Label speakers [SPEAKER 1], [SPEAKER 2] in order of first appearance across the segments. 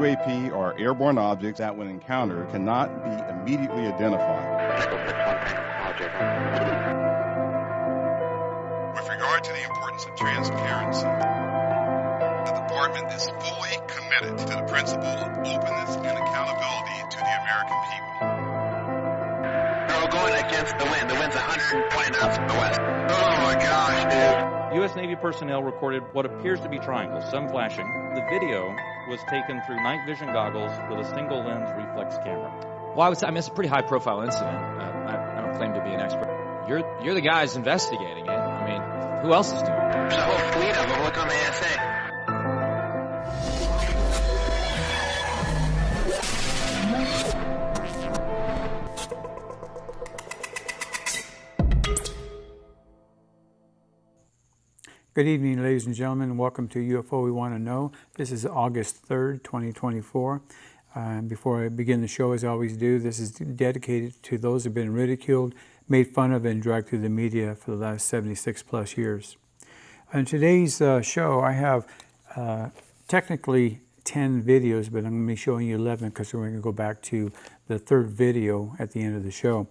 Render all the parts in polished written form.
[SPEAKER 1] UAP are airborne objects that, when encountered, cannot be immediately identified. With regard to the importance of transparency, the Department is fully committed to the principle of openness and accountability to the American people.
[SPEAKER 2] We're going against the wind. The wind's 120 knots from the west. Oh my gosh, dude.
[SPEAKER 3] U.S. Navy personnel recorded what appears to be triangles, some flashing. The video was taken through night vision goggles with a single lens reflex camera.
[SPEAKER 4] Well, I mean, it's a pretty high-profile incident. I don't claim to be an expert. You're the guys investigating it. I mean, who else is doing it?
[SPEAKER 2] There's a whole fleet of them. Look on the ASA.
[SPEAKER 5] Good evening, ladies and gentlemen, and welcome to UFO We Want to Know. This is August 3rd, 2024. Before I begin the show, as I always do, this is dedicated to those who have been ridiculed, made fun of, and dragged through the media for the last 76 plus years. On today's show, I have technically 10 videos, but I'm going to be showing you 11 because we're going to go back to the third video at the end of the show.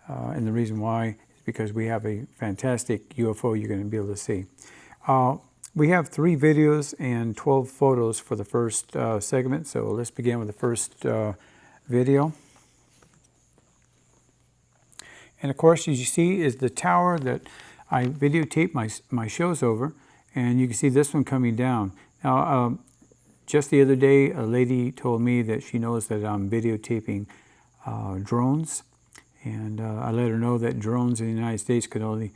[SPEAKER 5] And the reason why is because we have a fantastic UFO you're going to be able to see. We have 3 videos and 12 photos for the first segment, so let's begin with the first video. And of course, as you see, is the tower that I videotape my shows over, and you can see this one coming down. Now, just the other day, a lady told me that she knows that I'm videotaping drones, and I let her know that drones in the United States could only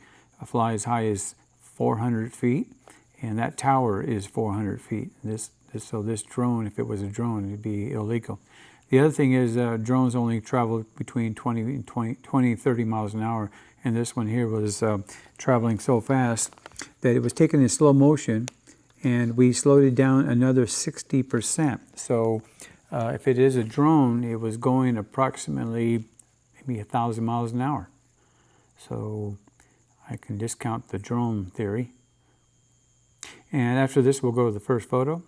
[SPEAKER 5] fly as high as 400 feet, and that tower is 400 feet. So this drone, if it was a drone, it'd be illegal. The other thing is drones only travel between 20 and 30 miles an hour, and this one here was traveling so fast that it was taken in slow motion, and we slowed it down another 60%. So if it is a drone, it was going approximately maybe 1,000 miles an hour. So I can discount the drone theory. And after this, we'll go to the first photo.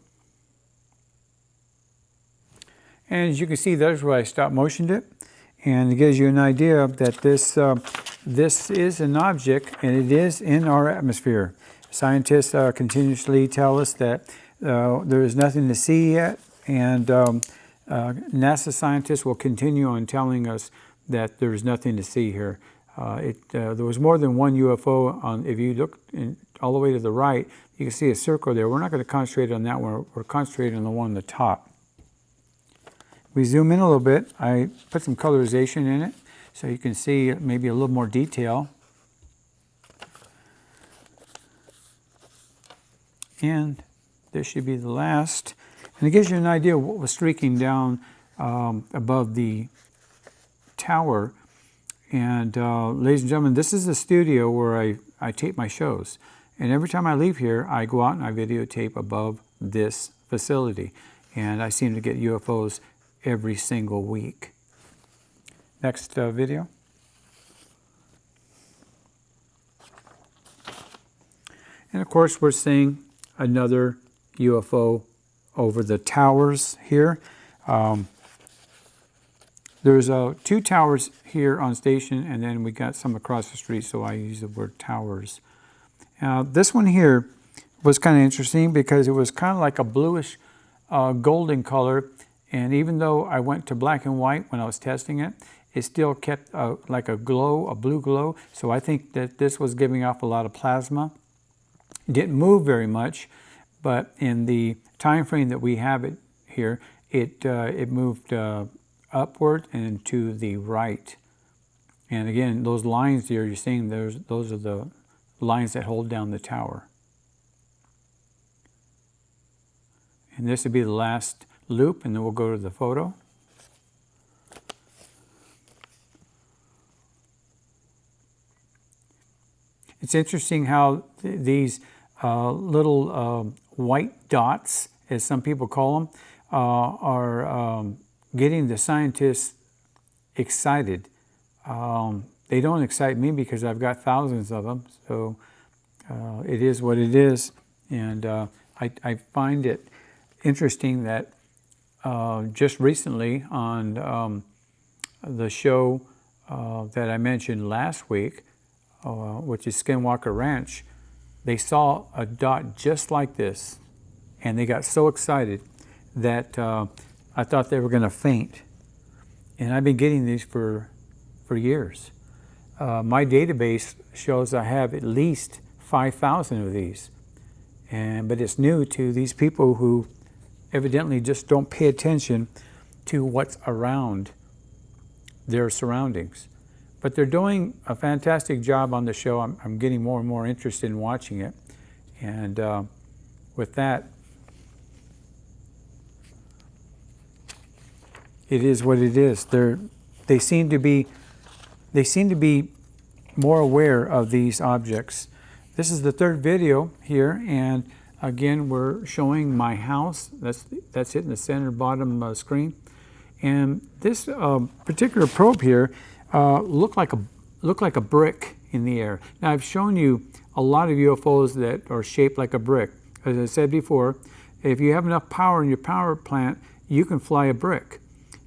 [SPEAKER 5] And as you can see, there's where I stop motioned it. And it gives you an idea that this is an object, and it is in our atmosphere. Scientists continuously tell us that there is nothing to see yet, and NASA scientists will continue on telling us that there's nothing to see here. There was more than one UFO. If you look all the way to the right, you can see a circle there. We're not going to concentrate on that one. We're concentrating on the one on the top. We zoom in a little bit. I put some colorization in it so you can see maybe a little more detail. And this should be the last. And it gives you an idea of what was streaking down above the tower. And ladies and gentlemen, this is the studio where I tape my shows. And every time I leave here, I go out and I videotape above this facility. And I seem to get UFOs every single week. Next video. And of course, we're seeing another UFO over the towers here. There's 2 towers here on station, and then we got some across the street, so I use the word towers. Now, this one here was kind of interesting because it was kind of like a bluish golden color, and even though I went to black and white when I was testing it, it still kept like a glow, a blue glow, so I think that this was giving off a lot of plasma. It didn't move very much, but in the time frame that we have it here, it moved upward and to the right. And again, those lines there you're seeing, those are the lines that hold down the tower. And this would be the last loop, and then we'll go to the photo. It's interesting how these little white dots, as some people call them, are getting the scientists excited. They don't excite me because I've got thousands of them, so it is what it is. And I find it interesting that just recently on the show that I mentioned last week, which is Skinwalker Ranch, they saw a dot just like this, and they got so excited that I thought they were going to faint. And I've been getting these for years. My database shows I have at least 5,000 of these, but it's new to these people who evidently just don't pay attention to what's around their surroundings. But they're doing a fantastic job on the show. I'm getting more and more interested in watching it. And with that, it is what it is. They seem to be more aware of these objects. This is the third video here, and again we're showing my house. That's it in the center bottom screen. And this particular probe here looked like a brick in the air. Now I've shown you a lot of UFOs that are shaped like a brick. As I said before, if you have enough power in your power plant, you can fly a brick.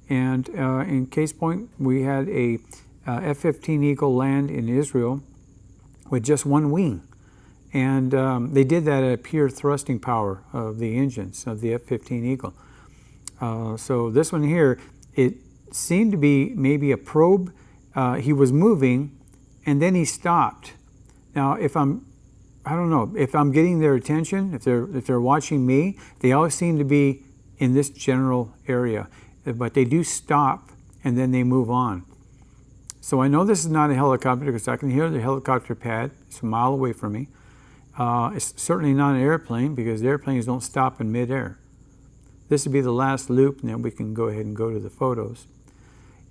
[SPEAKER 5] And in case point, we had a F-15 Eagle land in Israel with just one wing. And they did that at pure thrusting power of the engines of the F-15 Eagle. So this one here, it seemed to be maybe a probe. He was moving, and then he stopped. Now, I don't know if I'm getting their attention. If they're watching me, they always seem to be in this general area, but they do stop and then they move on. So I know this is not a helicopter because I can hear the helicopter pad. It's a mile away from me. It's certainly not an airplane because airplanes don't stop in midair. This would be the last loop, and then we can go ahead and go to the photos.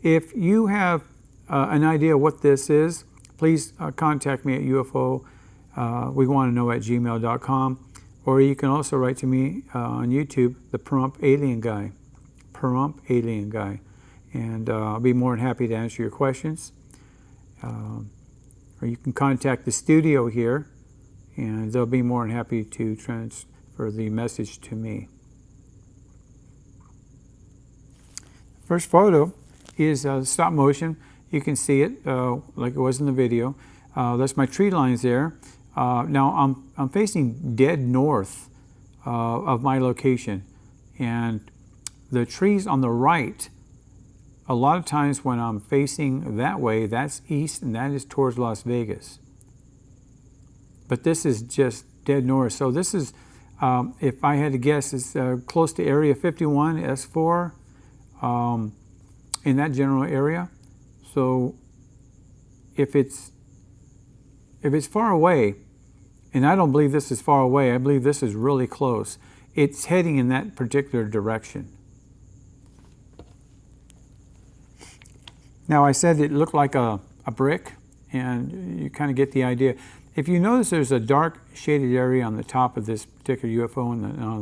[SPEAKER 5] If you have an idea what this is, please contact me at UFO we want to know at gmail.com, or you can also write to me on YouTube, the Pahrump Alien Guy, Pahrump Alien Guy, and I'll be more than happy to answer your questions. Or you can contact the studio here, and they'll be more than happy to transfer the message to me. First photo is stop motion. You can see it like it was in the video. That's my tree lines there. Now I'm facing dead north of my location, and the trees on the right, a lot of times when I'm facing that way, that's east and that is towards Las Vegas. But this is just dead north. So this is, if I had to guess, it's close to Area 51, S4, in that general area. So if it's far away, and I don't believe this is far away, I believe this is really close, it's heading in that particular direction. Now I said it looked like a brick, and you kind of get the idea. If you notice there's a dark shaded area on the top of this particular UFO and on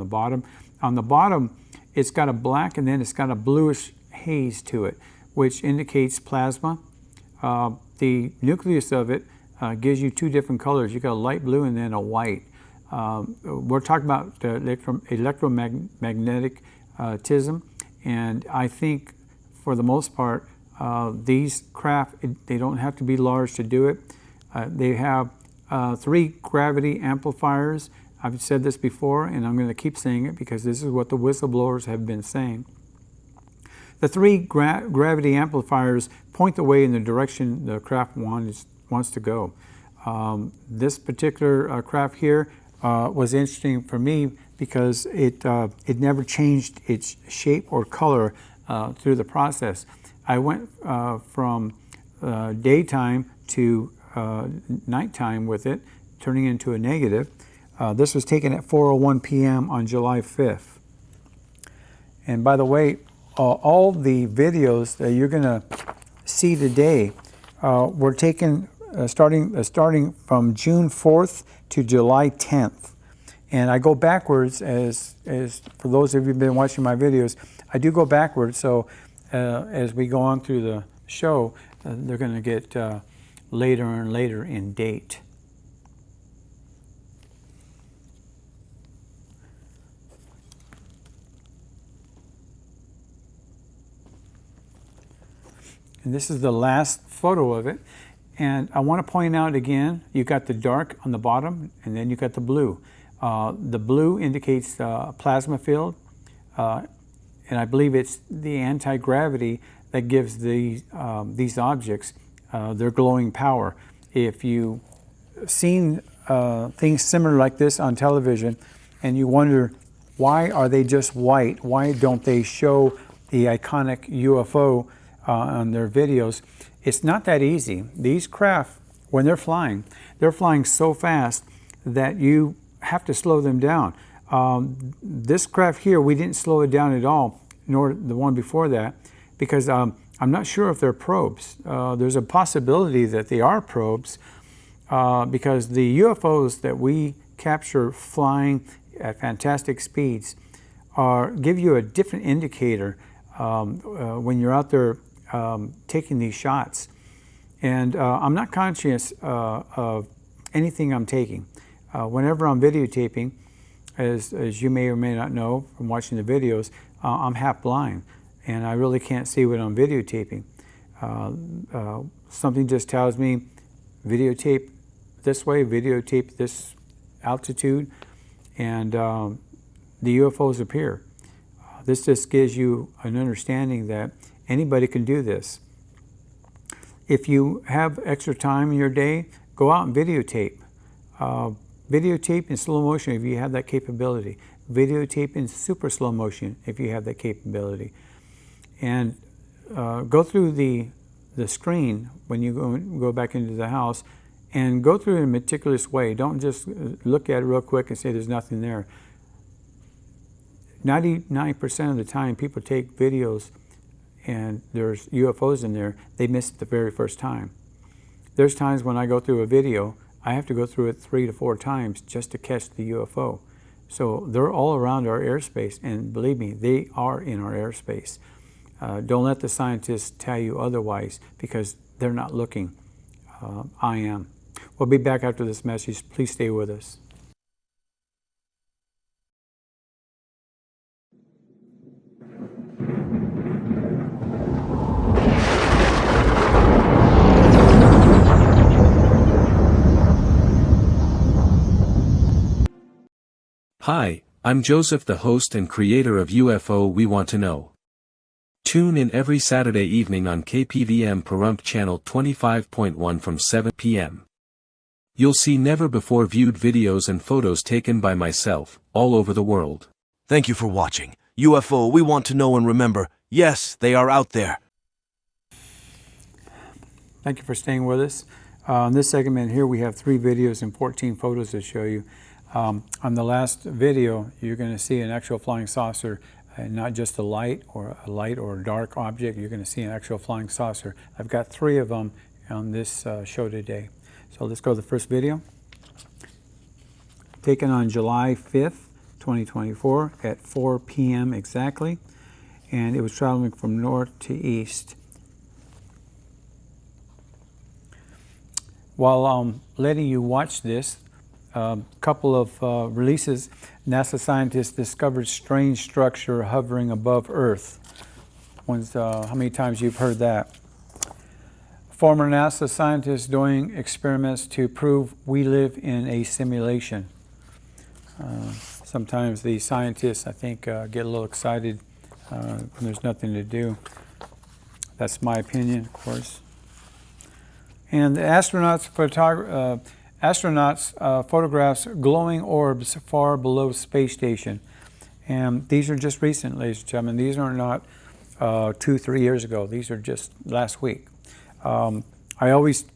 [SPEAKER 5] the bottom it's got a black and then it's got a bluish haze to it, which indicates plasma. The nucleus of it gives you two different colors. You got a light blue and then a white. We're talking about electromagnetism, and I think for the most part these craft, they don't have to be large to do it. They have 3 gravity amplifiers. I've said this before, and I'm going to keep saying it because this is what the whistleblowers have been saying. The 3 gravity amplifiers point the way in the direction the craft wants to go. This particular craft here was interesting for me because it never changed its shape or color through the process. I went from daytime to nighttime with it, turning into a negative. This was taken at 4:01 p.m. on July 5th. And by the way, all the videos that you're going to see today were taken starting from June 4th to July 10th. And I go backwards, as for those of you who've been watching my videos, I do go backwards. So as we go on through the show, they're going to get later and later in date. And this is the last photo of it. And I want to point out again, you got the dark on the bottom, and then you got the blue. The blue indicates a plasma field, and I believe it's the anti-gravity that gives these objects their glowing power. If you've seen things similar like this on television, and you wonder, why are they just white? Why don't they show the iconic UFO on their videos? It's not that easy. These craft, when they're flying so fast that you have to slow them down. This craft here, we didn't slow it down at all, nor the one before that, because I'm not sure if they're probes. There's a possibility that they are probes, because the UFOs that we capture flying at fantastic speeds give you a different indicator when you're out there taking these shots. And I'm not conscious of anything I'm taking. Whenever I'm videotaping, as you may or may not know from watching the videos, I'm half blind and I really can't see what I'm videotaping. Something just tells me videotape this way, videotape this altitude, and the UFOs appear. This just gives you an understanding that anybody can do this. If you have extra time in your day, go out and videotape. Videotape in slow motion if you have that capability. Videotape in super slow motion if you have that capability. And go through the screen when you go back into the house, and go through it in a meticulous way. Don't just look at it real quick and say there's nothing there. 99% of the time people take videos and there's UFOs in there, they miss it the very first time. There's times when I go through a video, I have to go through it 3 to 4 times just to catch the UFO. So they're all around our airspace, and believe me, they are in our airspace. Don't let the scientists tell you otherwise, because they're not looking. I am. We'll be back after this message. Please stay with us.
[SPEAKER 6] Hi, I'm Joseph, the host and creator of UFO We Want to Know. Tune in every Saturday evening on KPVM Pahrump Channel 25.1 from 7 p.m. You'll see never-before-viewed videos and photos taken by myself, all over the world.
[SPEAKER 7] Thank you for watching. UFO We Want to Know, and remember, yes, they are out there.
[SPEAKER 5] Thank you for staying with us. In this segment here, we have 3 videos and 14 photos to show you. On the last video, you're going to see an actual flying saucer, not just a light or a dark object. You're going to see an actual flying saucer. I've got 3 of them on this show today. So let's go to the first video. Taken on July 5th, 2024 at 4 p.m. exactly. And it was traveling from north to east. While I'm letting you watch this, a couple of releases, NASA scientists discovered strange structure hovering above Earth. How many times you've heard that? Former NASA scientists doing experiments to prove we live in a simulation. Sometimes the scientists, I think, get a little excited when there's nothing to do. That's my opinion, of course. And the astronauts photographs glowing orbs far below space station. And these are just recent, ladies and gentlemen. These are not 2-3 years ago. These are just last week. I always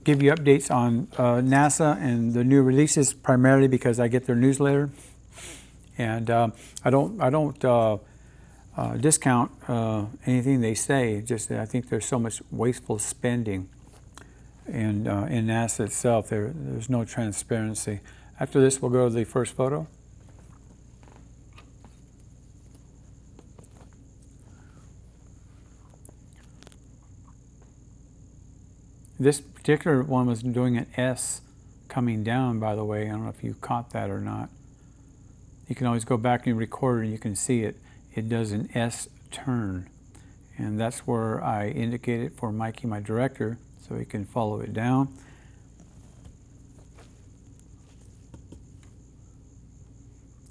[SPEAKER 5] give you updates on NASA and the new releases, primarily because I get their newsletter. And I don't discount anything they say. Just I think there's so much wasteful spending. And in NASA itself, there's no transparency. After this, we'll go to the first photo. This particular one was doing an S coming down, by the way. I don't know if you caught that or not. You can always go back and record it and you can see it. It does an S turn. And that's where I indicated for Mikey, my director, so he can follow it down.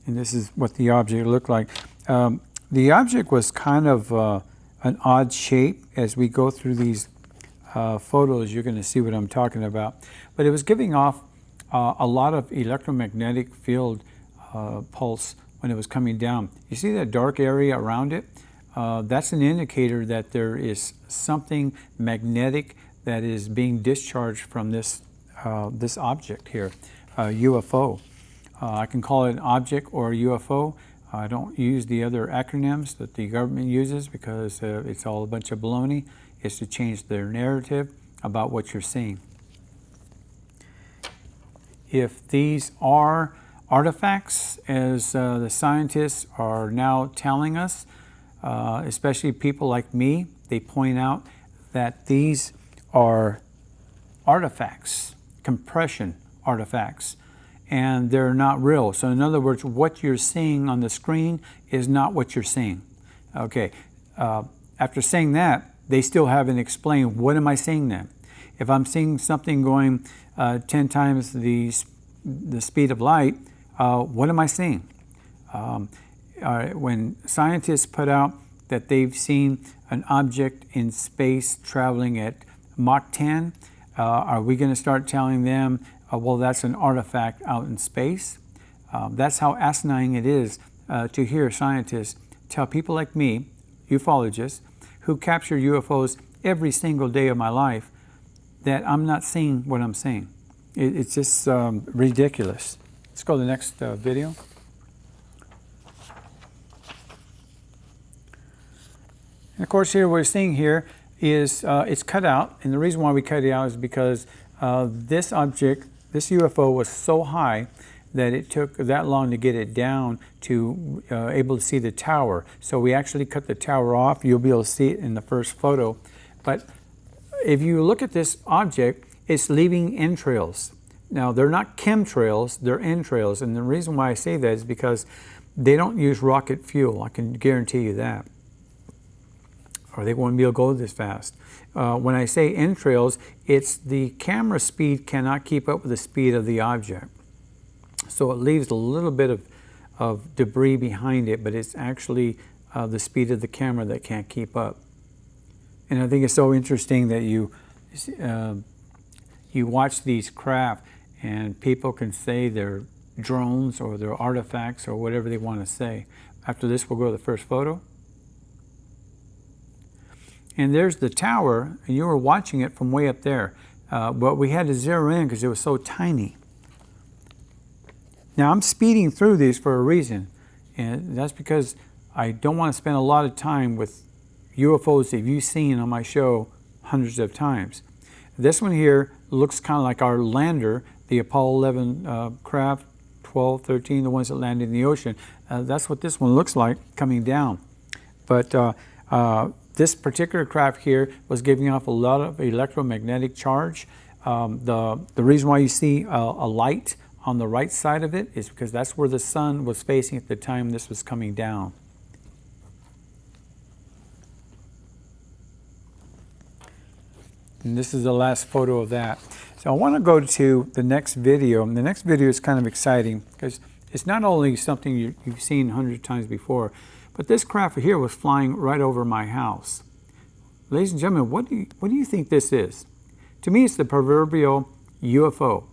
[SPEAKER 5] And this is what the object looked like. The object was kind of an odd shape. As we go through these photos, you're going to see what I'm talking about. But it was giving off a lot of electromagnetic field pulse when it was coming down. You see that dark area around it? That's an indicator that there is something magnetic that is being discharged from this object here, UFO. I can call it an object or a UFO. I don't use the other acronyms that the government uses because it's all a bunch of baloney. It's to change their narrative about what you're seeing. If these are artifacts, as the scientists are now telling us, especially people like me, they point out that these are artifacts, compression artifacts, and they're not real. So in other words, what you're seeing on the screen is not what you're seeing. Okay, after saying that, they still haven't explained, what am I seeing then? If I'm seeing something going 10 times the speed of light, what am I seeing? When scientists put out that they've seen an object in space traveling at Mach 10, are we going to start telling them, well, that's an artifact out in space? That's how asinine it is to hear scientists tell people like me, ufologists, who capture UFOs every single day of my life, that I'm not seeing what I'm seeing. It's just ridiculous. Let's go to the next video. And of course, here what we're seeing here is it's cut out, and the reason why we cut it out is because this object, this UFO, was so high that it took that long to get it down to able to see the tower. So we actually cut the tower off. You'll be able to see it in the first photo. But if you look at this object, it's leaving entrails. Now, they're not chemtrails, they're entrails. And the reason why I say that is because they don't use rocket fuel. I can guarantee you that. Or they won't be able to go this fast. When I say entrails, it's the camera speed cannot keep up with the speed of the object. So it leaves a little bit of debris behind it, but it's actually the speed of the camera that can't keep up. And I think it's so interesting that you watch these craft and people can say they're drones or they're artifacts or whatever they want to say. After this, we'll go to the first photo. And there's the tower, and you were watching it from way up there. But we had to zero in because it was so tiny. Now, I'm speeding through these for a reason, and that's because I don't want to spend a lot of time with UFOs that you've seen on my show hundreds of times. This one here looks kind of like our lander, the Apollo 11 craft, 12, 13, the ones that landed in the ocean. That's what this one looks like coming down. But this particular craft here was giving off a lot of electromagnetic charge. The reason why you see a light on the right side of it is because that's where the sun was facing at the time this was coming down. And this is the last photo of that. So I want to go to the next video. And the next video is kind of exciting because it's not only something you've seen hundreds of times before, but this craft here was flying right over my house. Ladies and gentlemen, what do you think this is? To me, it's the proverbial UFO.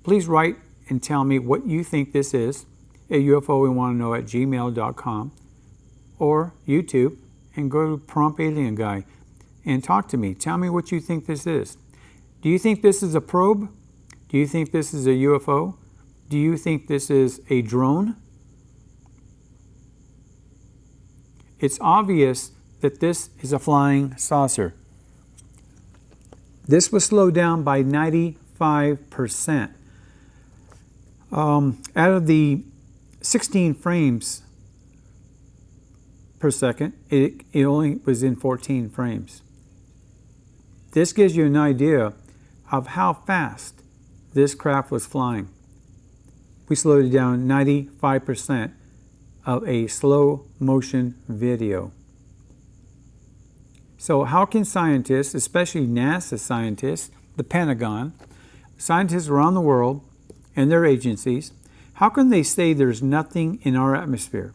[SPEAKER 5] Please write and tell me what you think this is at UFOWeWantToKnow@gmail.com or YouTube, and go to Pahrump Alien Guy and talk to me. Tell me what you think this is. Do you think this is a probe? Do you think this is a UFO? Do you think this is a drone? It's obvious that this is a flying saucer. This was slowed down by 95%. Out of the 16 frames per second, it only was in 14 frames. This gives you an idea of how fast this craft was flying. We slowed it down 95% of a slow motion video. So how can scientists, especially NASA scientists, the Pentagon, scientists around the world and their agencies, how can they say there's nothing in our atmosphere?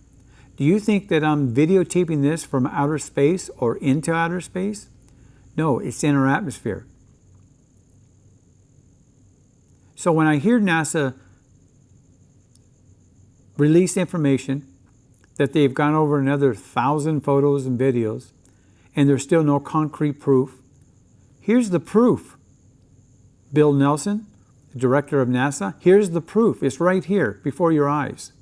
[SPEAKER 5] Do you think that I'm videotaping this from outer space or into outer space? No, it's in our atmosphere. So when I hear NASA release information that they've gone over another 1,000 photos and videos and there's still no concrete proof, here's the proof. Bill Nelson, the director of NASA, here's the proof. It's right here before your eyes.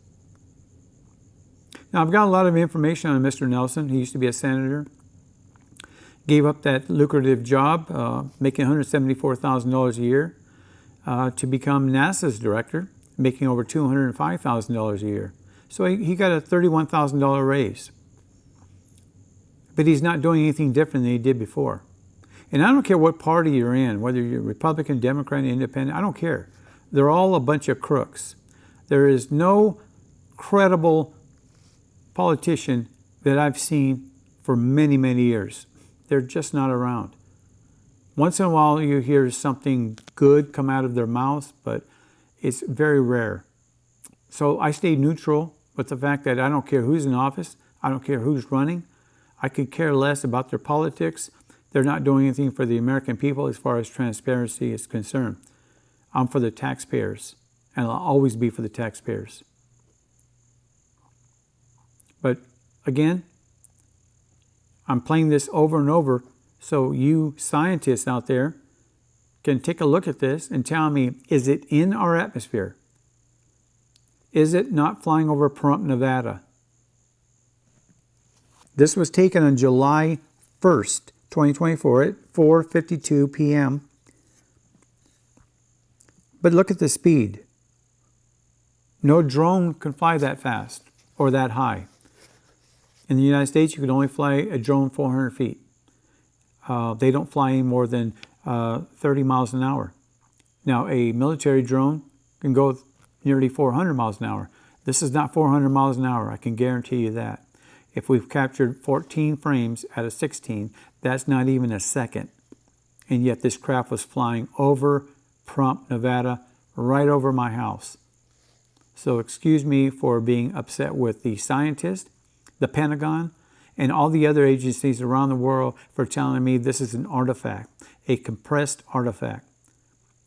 [SPEAKER 5] Now, I've got a lot of information on Mr. Nelson. He used to be a senator. Gave up that lucrative job, making $174,000 a year, to become NASA's director, making over $205,000 a year. So he got a $31,000 raise. But he's not doing anything different than he did before. And I don't care what party you're in, whether you're Republican, Democrat, Independent, I don't care. They're all a bunch of crooks. There is no credible politician that I've seen for many, many years. They're just not around. Once in a while you hear something good come out of their mouths, but it's very rare. So I stay neutral with the fact that I don't care who's in office, I don't care who's running, I could care less about their politics. They're not doing anything for the American people as far as transparency is concerned. I'm for the taxpayers, and I'll always be for the taxpayers. But again, I'm playing this over and over so you scientists out there can take a look at this and tell me, is it in our atmosphere? Is it not flying over Pahrump, Nevada? This was taken on July 1st, 2024 at 4:52 p.m. But look at the speed. No drone can fly that fast or that high. In the United States, you can only fly a drone 400 feet. They don't fly any more than 30 miles an hour. Now, a military drone can go nearly 400 miles an hour. This is not 400 miles an hour, I can guarantee you that. If we've captured 14 frames out of 16, that's not even a second. And yet this craft was flying over Pahrump, Nevada, right over my house. So excuse me for being upset with the scientists, the Pentagon, and all the other agencies around the world for telling me this is an artifact, a compressed artifact.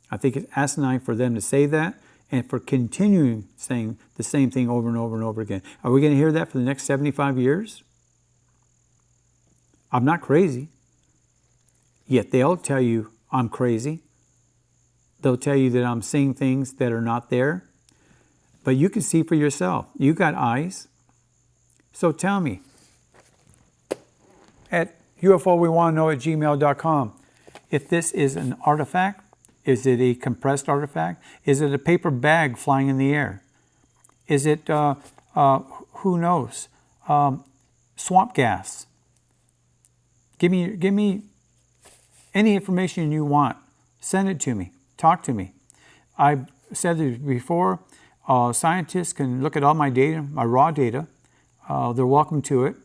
[SPEAKER 5] I think it's asinine for them to say that and for continuing saying the same thing over and over and over again. Are we going to hear that for the next 75 years? I'm not crazy. Yet they'll tell you I'm crazy. They'll tell you that I'm seeing things that are not there. But you can see for yourself. You got eyes. So tell me at UFOWeWantToKnow@gmail.com if this is an artifact. Is it a compressed artifact? Is it a paper bag flying in the air? Is it, who knows, swamp gas? Give me any information you want. Send it to me. Talk to me. I've said this before. Scientists can look at all my data, my raw data. They're welcome to it.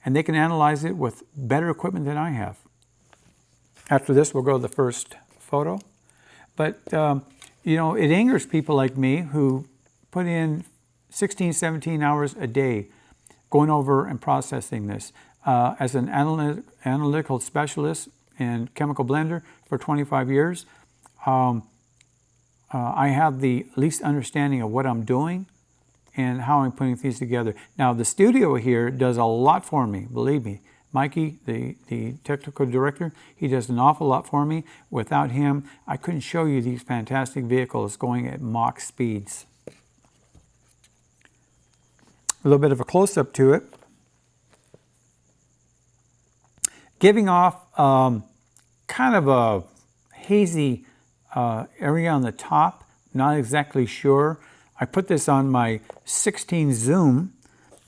[SPEAKER 5] And they can analyze it with better equipment than I have. After this, we'll go to the first photo. But, it angers people like me who put in 16, 17 hours a day going over and processing this. As an analytical specialist and chemical blender for 25 years, I have the least understanding of what I'm doing and how I'm putting things together. Now, the studio here does a lot for me, believe me. Mikey, the technical director, he does an awful lot for me. Without him, I couldn't show you these fantastic vehicles going at Mach speeds. A little bit of a close-up to it. Giving off kind of a hazy area on the top, not exactly sure. I put this on my 16 zoom,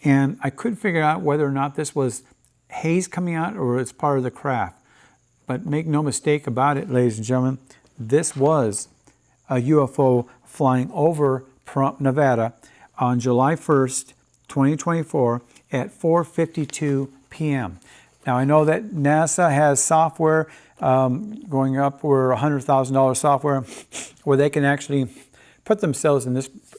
[SPEAKER 5] and I couldn't figure out whether or not this was haze coming out or it's part of the craft. But make no mistake about it, ladies and gentlemen, this was a UFO flying over Pahrump, Nevada on July 1st, 2024 at 4:52 p.m. Now I know that NASA has software going up for $100,000 software where they can actually put themselves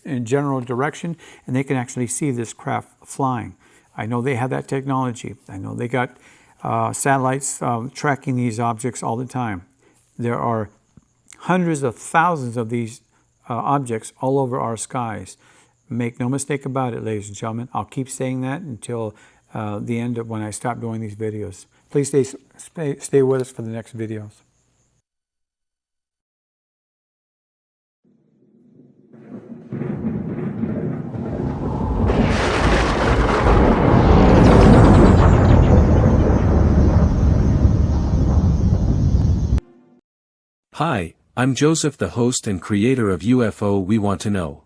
[SPEAKER 5] in general direction, and they can actually see this craft flying. I know they have that technology. I know they got satellites tracking these objects all the time. There are hundreds of thousands of these objects all over our skies. Make no mistake about it, ladies and gentlemen. I'll keep saying that until the end of when I stop doing these videos. Please stay with us for the next videos.
[SPEAKER 6] Hi, I'm Joseph, the host and creator of UFO We Want to Know.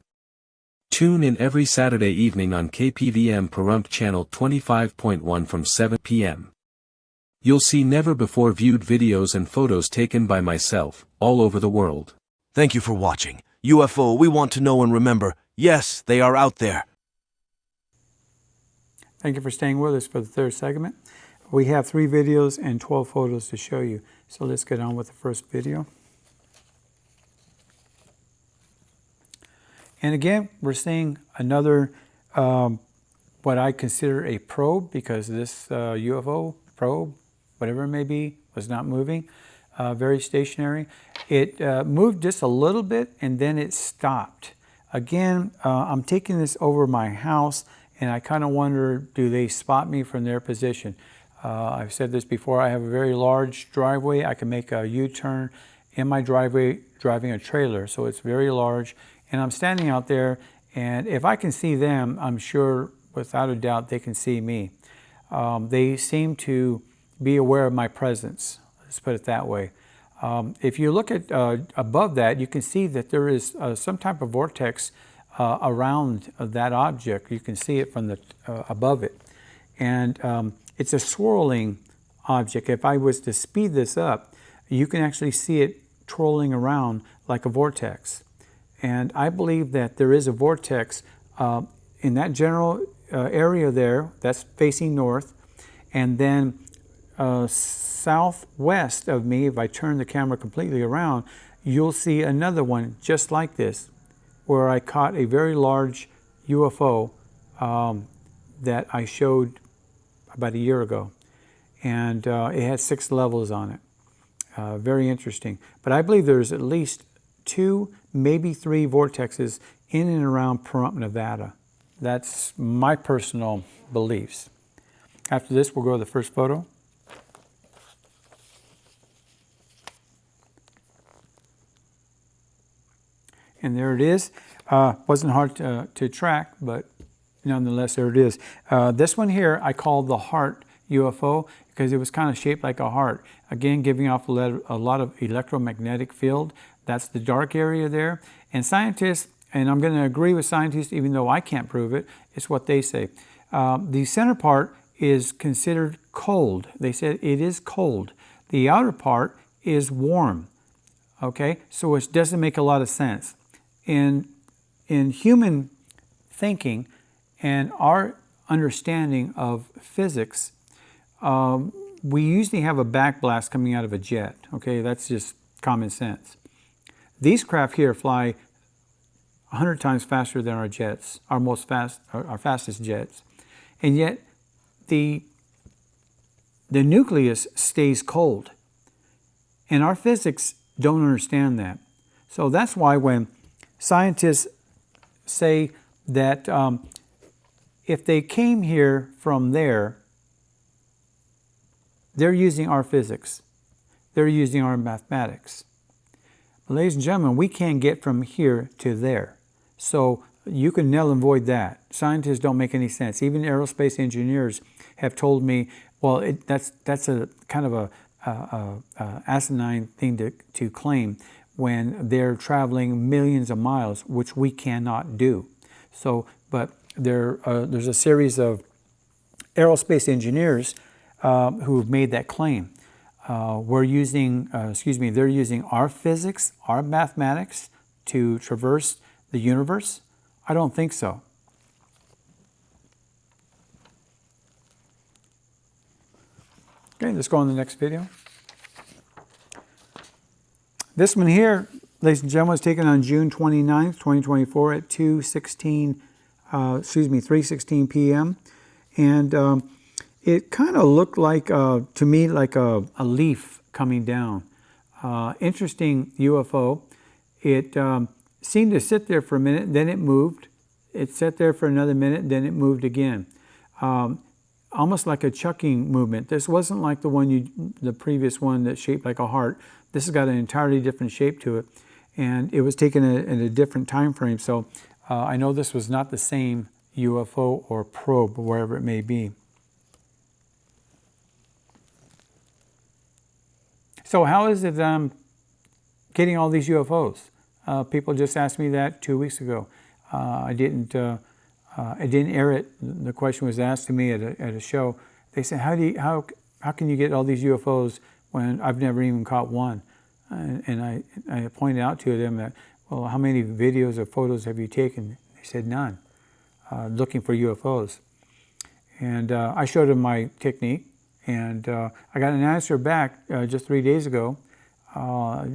[SPEAKER 6] Tune in every Saturday evening on KPVM Pahrump Channel 25.1 from 7 p.m. You'll see never-before-viewed videos and photos taken by myself, all over the world.
[SPEAKER 7] Thank you for watching. UFO, we want to know and remember, yes, they are out there.
[SPEAKER 5] Thank you for staying with us for the third segment. We have 3 videos and 12 photos to show you. So let's get on with the first video. And again, we're seeing another, what I consider a probe, because this UFO probe, whatever it may be, was not moving, very stationary. It moved just a little bit and then it stopped. Again, I'm taking this over my house and I kind of wonder, do they spot me from their position? I've said this before, I have a very large driveway. I can make a U-turn in my driveway driving a trailer, so it's very large. And I'm standing out there, and if I can see them, I'm sure, without a doubt, they can see me. They seem to be aware of my presence, let's put it that way. If you look at above that, you can see that there is some type of vortex around that object. You can see it from the above it. And it's a swirling object. If I was to speed this up, you can actually see it twirling around like a vortex. And I believe that there is a vortex in that general area there that's facing north, and then southwest of me, if I turn the camera completely around, you'll see another one just like this, where I caught a very large UFO that I showed about a year ago. And it had 6 levels on it. Very interesting. But I believe there's at least 2, maybe 3 vortexes in and around Pahrump, Nevada. That's my personal beliefs. After this, we'll go to the first photo. And there it is. Wasn't hard to track, but nonetheless, there it is. This one here, I call the heart UFO because it was kind of shaped like a heart. Again, giving off a lot of electromagnetic field. That's the dark area there. And scientists, and I'm going to agree with scientists even though I can't prove it, it's what they say. The center part is considered cold. They said it is cold. The outer part is warm. Okay, so it doesn't make a lot of sense. In human thinking and our understanding of physics, we usually have a backblast coming out of a jet. Okay, that's just common sense. These craft here fly 100 times faster than our jets, our fastest jets, and yet the nucleus stays cold, and our physics don't understand that. So that's why when scientists say that if they came here from there, they're using our physics. They're using our mathematics. But ladies and gentlemen, we can't get from here to there. So you can null and void that. Scientists don't make any sense. Even aerospace engineers have told me, well, that's a kind of a asinine thing to claim when they're traveling millions of miles, which we cannot do. So, but there's a series of aerospace engineers who have made that claim. They're using our physics, our mathematics to traverse the universe? I don't think so. Okay, let's go on to the next video. This one here, ladies and gentlemen, was taken on June 29th, 2024 at 3:16 p.m. And it kind of looked like, to me, like a leaf coming down. Interesting UFO. It seemed to sit there for a minute, then it moved. It sat there for another minute, then it moved again. Almost like a chucking movement. This wasn't like the previous one that's shaped like a heart. This has got an entirely different shape to it, and it was taken in a different time frame. So I know this was not the same UFO or probe, wherever it may be. So how is it getting all these UFOs? People just asked me that 2 weeks ago. I didn't air it. The question was asked to me at a show. They said, how can you get all these UFOs when I've never even caught one? And I pointed out to them that, well, how many videos or photos have you taken? They said none, looking for UFOs. And I showed them my technique, and I got an answer back just 3 days ago. A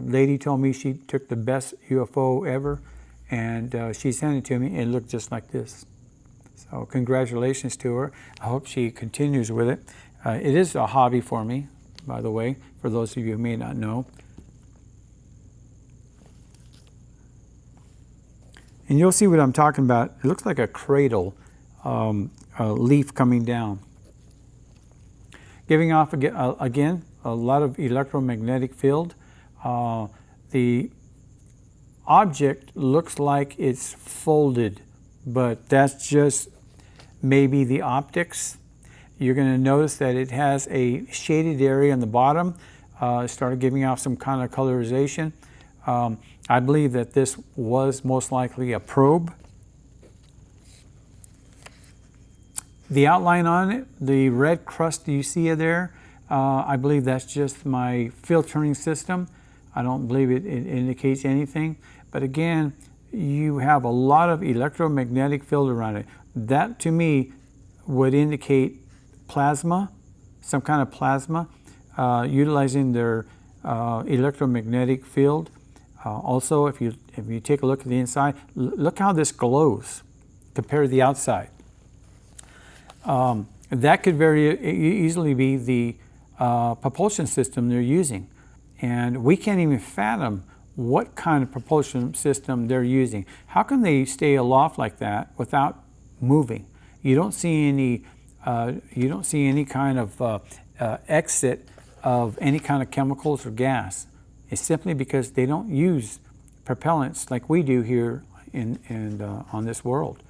[SPEAKER 5] lady told me she took the best UFO ever, and she sent it to me, and it looked just like this. So congratulations to her. I hope she continues with it. It is a hobby for me, by the way, for those of you who may not know. And you'll see what I'm talking about. It looks like a cradle, a leaf coming down. Giving off, again, a lot of electromagnetic field. The object looks like it's folded, but that's just maybe the optics. You're going to notice that it has a shaded area on the bottom. It started giving off some kind of colorization. I believe that this was most likely a probe. The outline on it, the red crust you see there, I believe that's just my filtering system. I don't believe it indicates anything. But again, you have a lot of electromagnetic field around it. That to me would indicate plasma, some kind of plasma, utilizing their electromagnetic field. Also, if you take a look at the inside, look how this glows compared to the outside. That could very easily be the propulsion system they're using. And we can't even fathom what kind of propulsion system they're using. How can they stay aloft like that without moving? You don't see any kind of exit of any kind of chemicals or gas. It's simply because they don't use propellants like we do here on this world.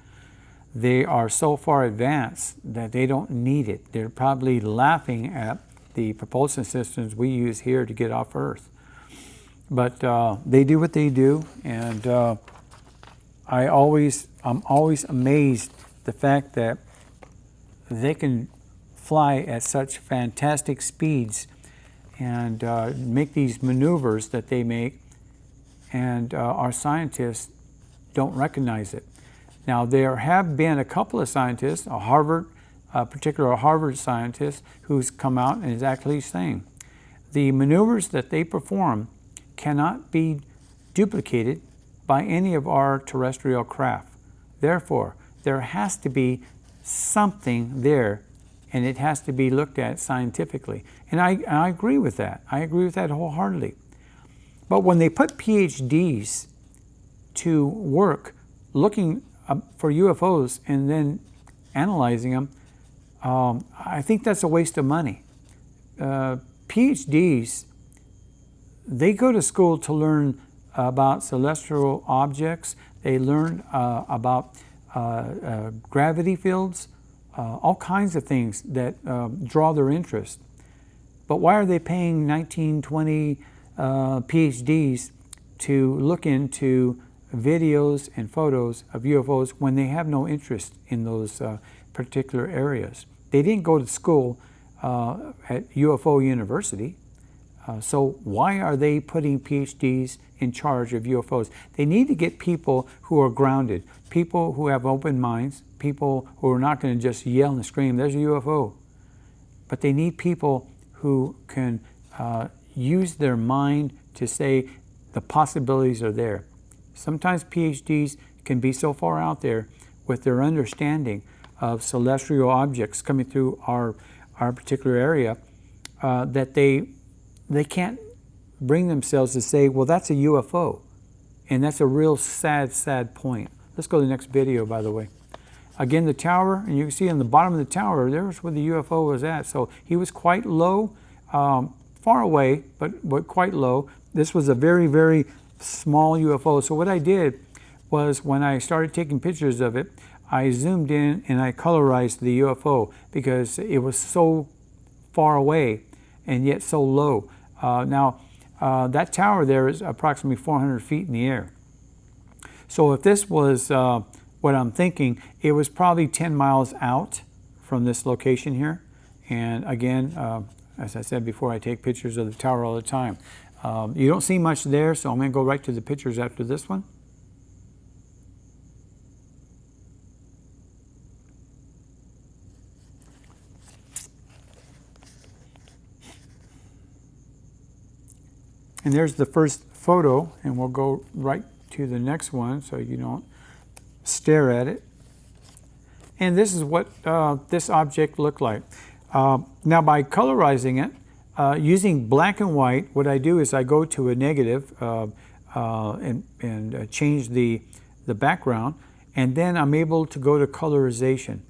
[SPEAKER 5] They are so far advanced that they don't need it. They're probably laughing at the propulsion systems we use here to get off Earth. But they do what they do, and I'm always amazed the fact that they can fly at such fantastic speeds and make these maneuvers that they make, and our scientists don't recognize it. Now, there have been a couple of scientists, a particular Harvard scientist, who's come out and is actually saying the maneuvers that they perform cannot be duplicated by any of our terrestrial craft. Therefore, there has to be something there, and it has to be looked at scientifically. And I agree with that. I agree with that wholeheartedly. But when they put PhDs to work looking for UFOs and then analyzing them, I think that's a waste of money. PhDs, they go to school to learn about celestial objects. They learn about gravity fields, all kinds of things that draw their interest. But why are they paying 19, 20 PhDs to look into videos and photos of UFOs when they have no interest in those particular areas? They didn't go to school at UFO University. So why are they putting PhDs in charge of UFOs? They need to get people who are grounded, people who have open minds, people who are not going to just yell and scream, "There's a UFO." but they need people who can use their mind to say the possibilities are there. Sometimes PhDs can be so far out there with their understanding of celestial objects coming through our particular area that they can't bring themselves to say, well, that's a UFO. And that's a real sad point. Let's go to the next video, by the way. Again, the tower, and you can see on the bottom of the tower, there's where the UFO was at. So he was quite low, far away, but quite low. This was a very, very small UFO. So what I did was when I started taking pictures of it, I zoomed in and I colorized the UFO because it was so far away and yet so low. Now, that tower there is approximately 400 feet in the air. So if this was what I'm thinking, it was probably 10 miles out from this location here. And again, as I said before, I take pictures of the tower all the time. You don't see much there, so I'm going to go right to the pictures after this one. And there's the first photo, and we'll go right to the next one so you don't stare at it. And this is what this object looked like. Now by colorizing it, using black and white, what I do is I go to a negative and change the background, and then I'm able to go to colorization.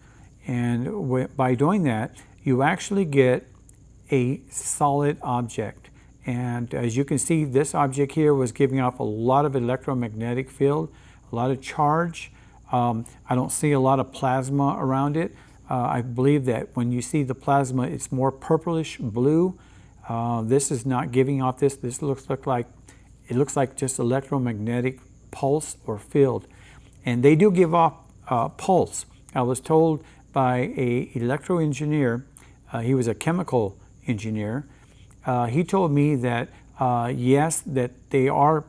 [SPEAKER 5] And by doing that, you actually get a solid object. And as you can see, this object here was giving off a lot of electromagnetic field, a lot of charge. I don't see a lot of plasma around it. I believe that when you see the plasma, it's more purplish blue. This is not giving off this. This looks like just electromagnetic pulse or field. And they do give off pulse. I was told by an electro engineer, he was a chemical engineer. He told me that yes, that they are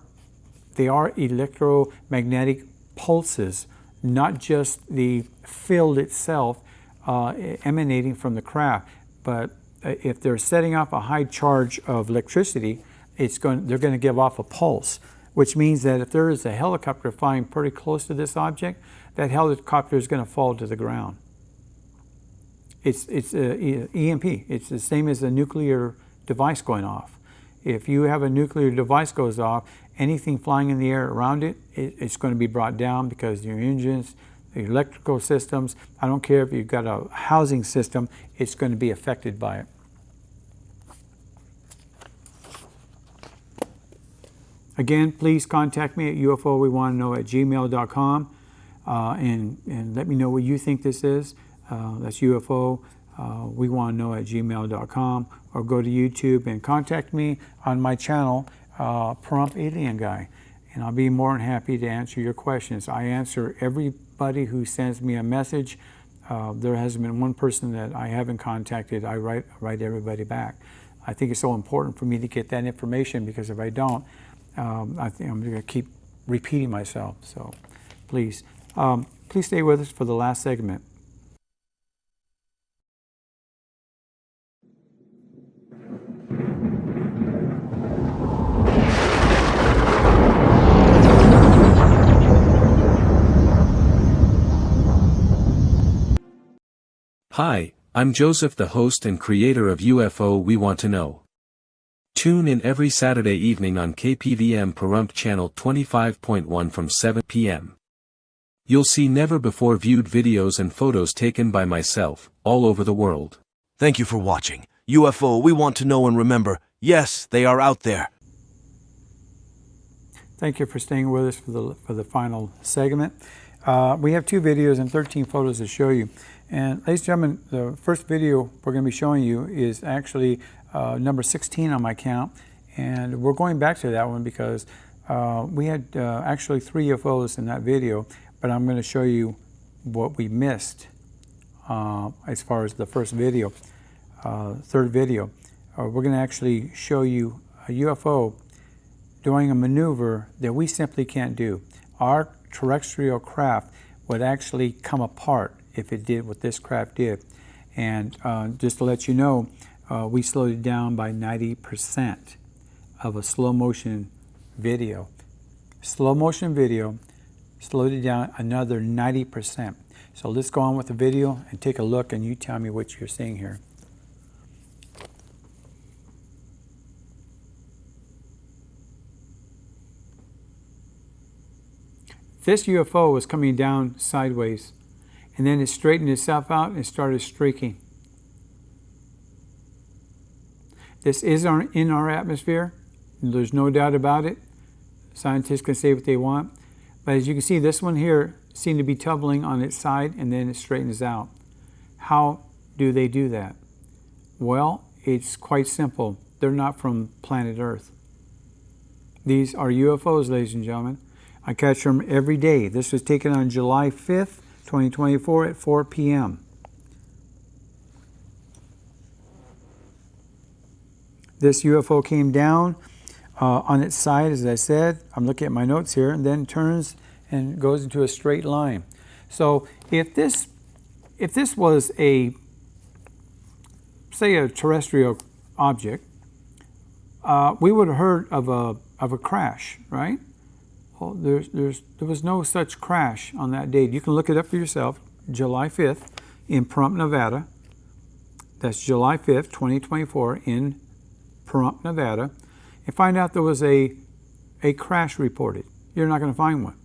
[SPEAKER 5] electromagnetic pulses, not just the field itself emanating from the craft, but if they're setting off a high charge of electricity, they're going to give off a pulse, which means that if there is a helicopter flying pretty close to this object, that helicopter is going to fall to the ground. It's EMP. It's the same as a nuclear device going off. If you have a nuclear device goes off, anything flying in the air around it, it's going to be brought down because your engines, the electrical systems, I don't care if you've got a housing system, it's going to be affected by it. Again, please contact me at UFOWeWantToKnow@gmail.com and let me know what you think this is. That's UFO. WeWantToKnow@gmail.com, or go to YouTube and contact me on my channel, Pahrump Alien Guy, and I'll be more than happy to answer your questions. I answer everybody who sends me a message. There hasn't been one person that I haven't contacted. I write everybody back. I think it's so important for me to get that information, because if I don't, I think I'm going to keep repeating myself. So please stay with us for the last segment.
[SPEAKER 6] Hi, I'm Joseph, the host and creator of UFO We Want to Know. Tune in every Saturday evening on KPVM Pahrump Channel 25.1 from 7 p.m. You'll see never-before-viewed videos and photos taken by myself, all over the world.
[SPEAKER 7] Thank you for watching. UFO We Want to Know, and remember, yes, they are out there.
[SPEAKER 5] Thank you for staying with us for the final segment. We have 2 videos and 13 photos to show you. And ladies and gentlemen, the first video we're going to be showing you is actually number 16 on my count. And we're going back to that one because we had actually 3 UFOs in that video, but I'm going to show you what we missed as far as the first video, third video. We're going to actually show you a UFO doing a maneuver that we simply can't do. Our terrestrial craft would actually come apart if it did what this craft did. And just to let you know, we slowed it down by 90% of a slow motion video. Slow motion video slowed it down another 90%. So let's go on with the video and take a look, and you tell me what you're seeing here. This UFO was coming down sideways, and then it straightened itself out and started streaking. This is in our atmosphere. There's no doubt about it. Scientists can say what they want. But as you can see, this one here seemed to be tumbling on its side, and then it straightens out. How do they do that? Well, it's quite simple. They're not from planet Earth. These are UFOs, ladies and gentlemen. I catch them every day. This was taken on July 5th, 2024 at 4 p.m. This UFO came down on its side, as I said. I'm looking at my notes here, and then turns and goes into a straight line. So if this was say a terrestrial object, we would have heard of a crash, right? Well, there was no such crash on that date. You can look it up for yourself. July 5th in Pahrump, Nevada. That's July 5th, 2024 in Pahrump, Nevada, and find out there was a crash reported. You're not going to find one.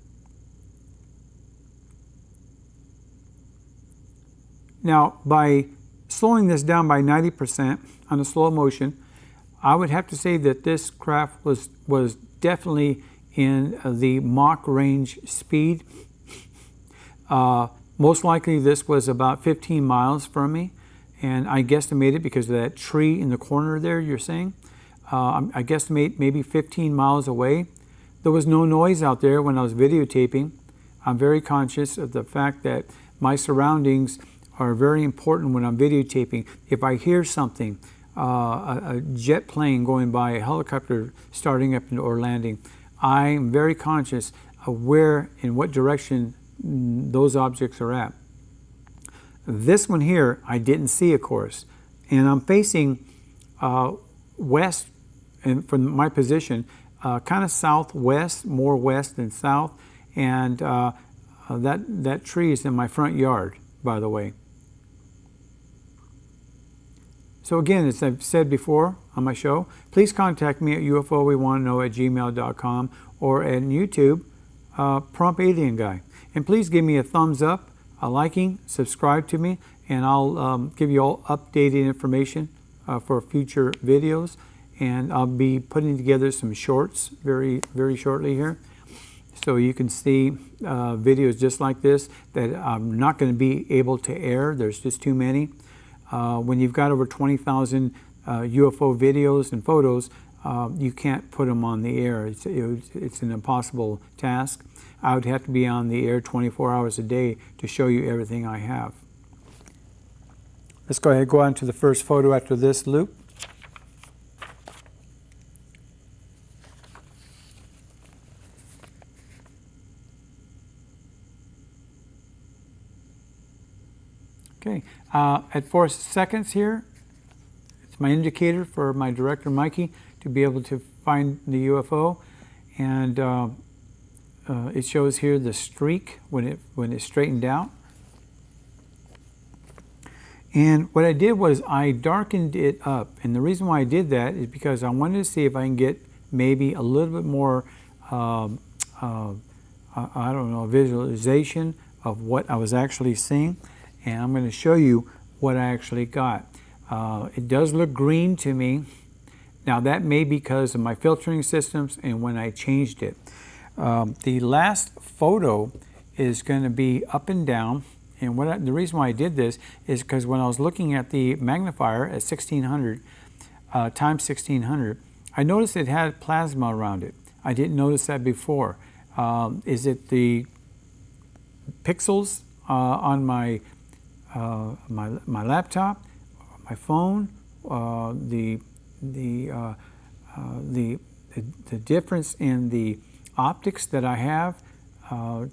[SPEAKER 5] Now, by slowing this down by 90% on a slow motion, I would have to say that this craft was definitely in the Mach range speed. Most likely this was about 15 miles from me, and I guesstimated because of that tree in the corner there you're seeing. I guesstimate maybe 15 miles away. There was no noise out there when I was videotaping. I'm very conscious of the fact that my surroundings are very important when I'm videotaping. If I hear something, a jet plane going by, a helicopter starting up or landing, I'm very conscious of where and what direction those objects are at. This one here, I didn't see, of course, and I'm facing west, and from my position, kind of southwest, more west than south, and that tree is in my front yard, by the way. So again, as I've said before on my show, please contact me at UFOWeWantToKnow@gmail.com or at YouTube, Pahrump Alien Guy. And please give me a thumbs up, a liking, subscribe to me, and I'll give you all updated information for future videos. And I'll be putting together some shorts very, very shortly here, so you can see videos just like this that I'm not going to be able to air. There's just too many. When you've got over 20,000 UFO videos and photos, you can't put them on the air. It's an impossible task. I would have to be on the air 24 hours a day to show you everything I have. Let's go ahead and go on to the first photo after this loop. Okay, at 4 seconds here, it's my indicator for my director Mikey to be able to find the UFO, and it shows here the streak when it straightened out. And what I did was I darkened it up, and the reason why I did that is because I wanted to see if I can get maybe a little bit more, I don't know, visualization of what I was actually seeing. And I'm going to show you what I actually got. It does look green to me. Now that may be because of my filtering systems and when I changed it. The last photo is going to be up and down. And the reason why I did this is because when I was looking at the magnifier at 1600 times 1600, I noticed it had plasma around it. I didn't notice that before. Is it the pixels on my laptop, my phone, the difference in the optics that I have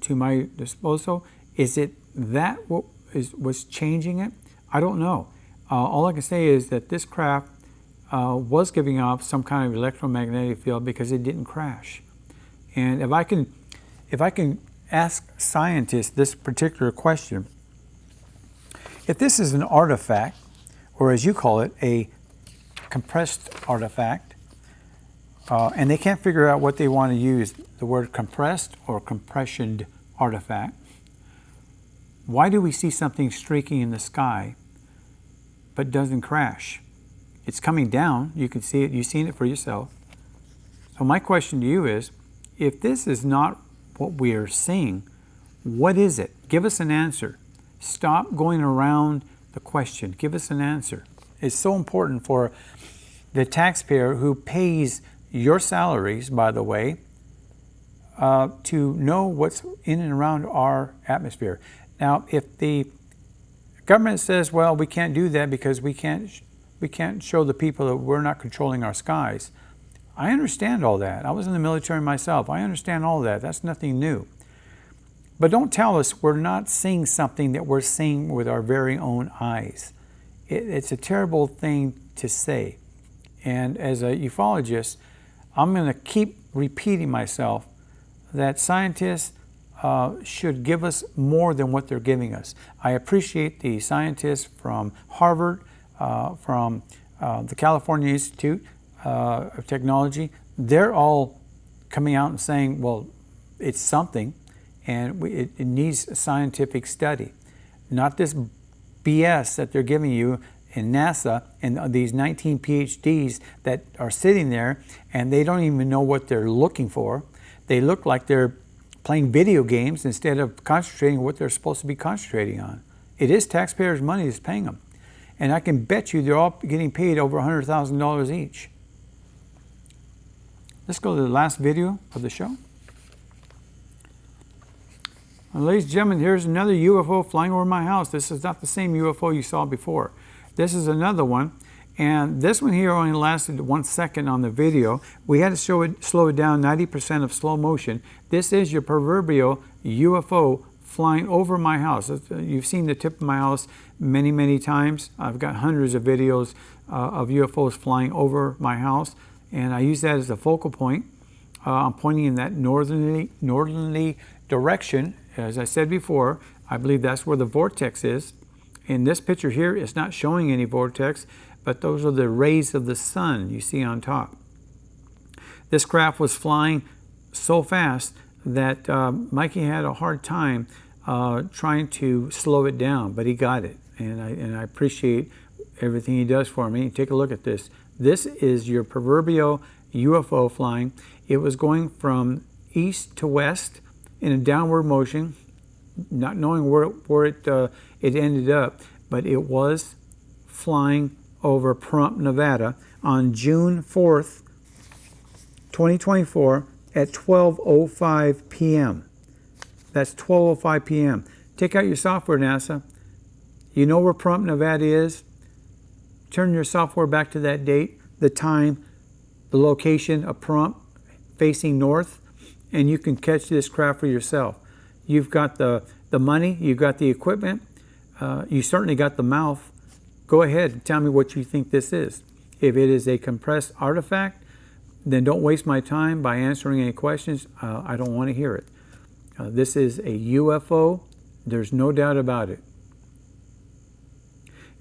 [SPEAKER 5] to my disposal? Is it that what was changing it? I don't know. All I can say is that this craft was giving off some kind of electromagnetic field because it didn't crash. And if I can ask scientists this particular question, if this is an artifact, or as you call it, a compressed artifact, and they can't figure out what they want to use, the word compressed or compressioned artifact, why do we see something streaking in the sky but doesn't crash? It's coming down. You can see it. You've seen it for yourself. So my question to you is, if this is not what we are seeing, what is it? Give us an answer. Stop going around the question. Give us an answer. It's so important for the taxpayer who pays your salaries, by the way, to know what's in and around our atmosphere. Now, if the government says, well, we can't do that because we can't show the people that we're not controlling our skies, I understand all that. I was in the military myself. I understand all that. That's nothing new. But don't tell us we're not seeing something that we're seeing with our very own eyes. It's a terrible thing to say. And as a ufologist, I'm going to keep repeating myself that scientists should give us more than what they're giving us. I appreciate the scientists from Harvard, from the California Institute of Technology. They're all coming out and saying, well, it's something, and it needs scientific study. Not this BS that they're giving you in NASA and these 19 PhDs that are sitting there and they don't even know what they're looking for. They look like they're playing video games instead of concentrating on what they're supposed to be concentrating on. It is taxpayers' money that's paying them. And I can bet you they're all getting paid over $100,000 each. Let's go to the last video of the show. Well, ladies and gentlemen, here's another UFO flying over my house. This is not the same UFO you saw before. This is another one, and this one here only lasted 1 second on the video. We had to slow it down 90% of slow motion. This is your proverbial UFO flying over my house. You've seen the tip of my house many, many times. I've got hundreds of videos of UFOs flying over my house, and I use that as a focal point. I'm pointing in that northerly direction. As I said before, I believe that's where the vortex is. In this picture here, it's not showing any vortex, but those are the rays of the sun you see on top. This craft was flying so fast that Mikey had a hard time trying to slow it down, but he got it. And I appreciate everything he does for me. Take a look at this. This is your proverbial UFO flying. It was going from east to west in a downward motion, not knowing where it ended up, but it was flying over Pahrump, Nevada on June 4th, 2024 at 12:05 p.m. That's 12:05 p.m. Take out your software, NASA. You know where Pahrump, Nevada is? Turn your software back to that date, the time, the location of Pahrump facing north, and you can catch this craft for yourself. You've got the money, you've got the equipment, you certainly got the mouth. Go ahead and tell me what you think this is. If it is a compressed artifact, then don't waste my time by answering any questions. I don't want to hear it. This is a UFO. There's no doubt about it.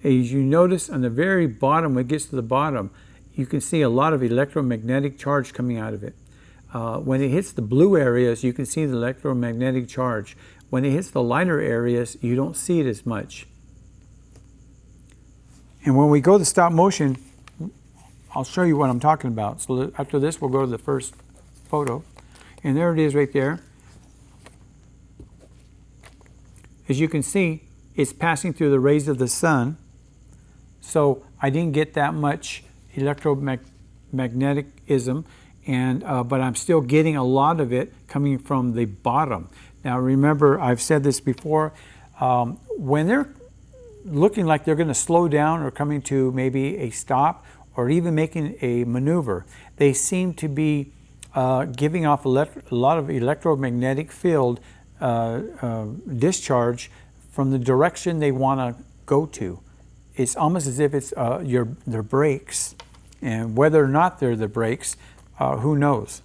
[SPEAKER 5] As you notice on the very bottom, when it gets to the bottom, you can see a lot of electromagnetic charge coming out of it. When it hits the blue areas, you can see the electromagnetic charge. When it hits the lighter areas, you don't see it as much. And when we go to stop motion, I'll show you what I'm talking about. So after this, we'll go to the first photo. And there it is right there. As you can see, it's passing through the rays of the sun. So I didn't get that much electromagnetism, but I'm still getting a lot of it coming from the bottom. Now remember, I've said this before, when they're looking like they're going to slow down or coming to maybe a stop or even making a maneuver, they seem to be giving off a lot of electromagnetic field discharge from the direction they want to go to. it's almost as if it's their brakes. And whether or not they're the brakes, who knows?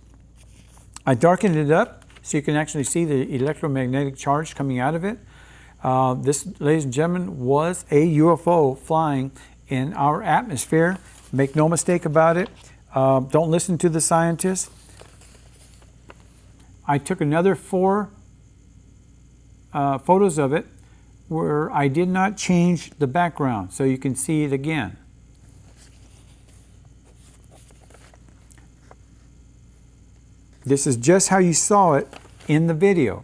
[SPEAKER 5] I darkened it up so you can actually see the electromagnetic charge coming out of it. This, ladies and gentlemen, was a UFO flying in our atmosphere. Make no mistake about it. Don't listen to the scientists. I took another 4 photos of it where I did not change the background, so you can see it again. This is just how you saw it in the video.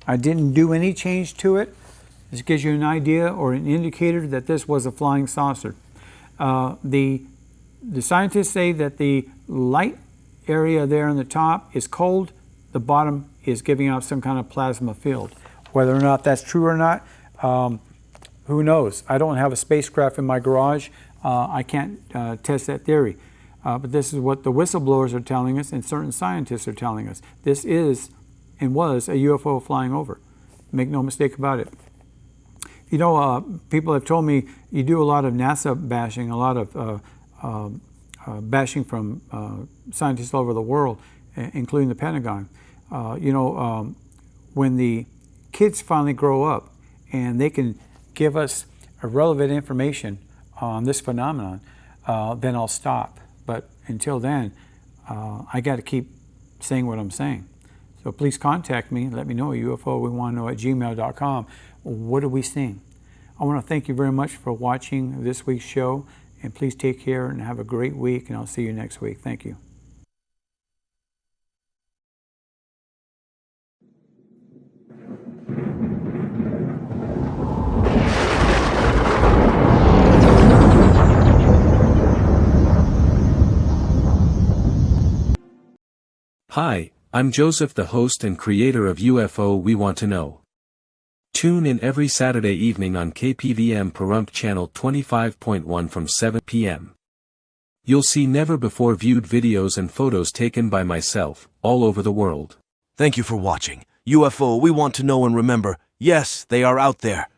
[SPEAKER 5] I didn't do any change to it. This gives you an idea or an indicator that this was a flying saucer. The scientists say that the light area there on the top is cold, the bottom is giving out some kind of plasma field. Whether or not that's true or not, who knows? I don't have a spacecraft in my garage. I can't test that theory. But this is what the whistleblowers are telling us and certain scientists are telling us. This is and was a UFO flying over. Make no mistake about it. You know, people have told me you do a lot of NASA bashing, a lot of bashing from scientists all over the world, including the Pentagon. You know, when the kids finally grow up and they can give us relevant information on this phenomenon, then I'll stop. But until then, I got to keep saying what I'm saying. So please contact me. Let me know, UFO we want to know at gmail.com. What are we seeing? I want to thank you very much for watching this week's show. And please take care and have a great week. And I'll see you next week. Thank you.
[SPEAKER 6] Hi, I'm Joseph, the host and creator of UFO We Want to Know. Tune in every Saturday evening on KPVM Pahrump Channel 25.1 from 7 p.m. You'll see never-before-viewed videos and photos taken by myself, all over the world.
[SPEAKER 7] Thank you for watching. UFO, we want to know and remember, yes, they are out there.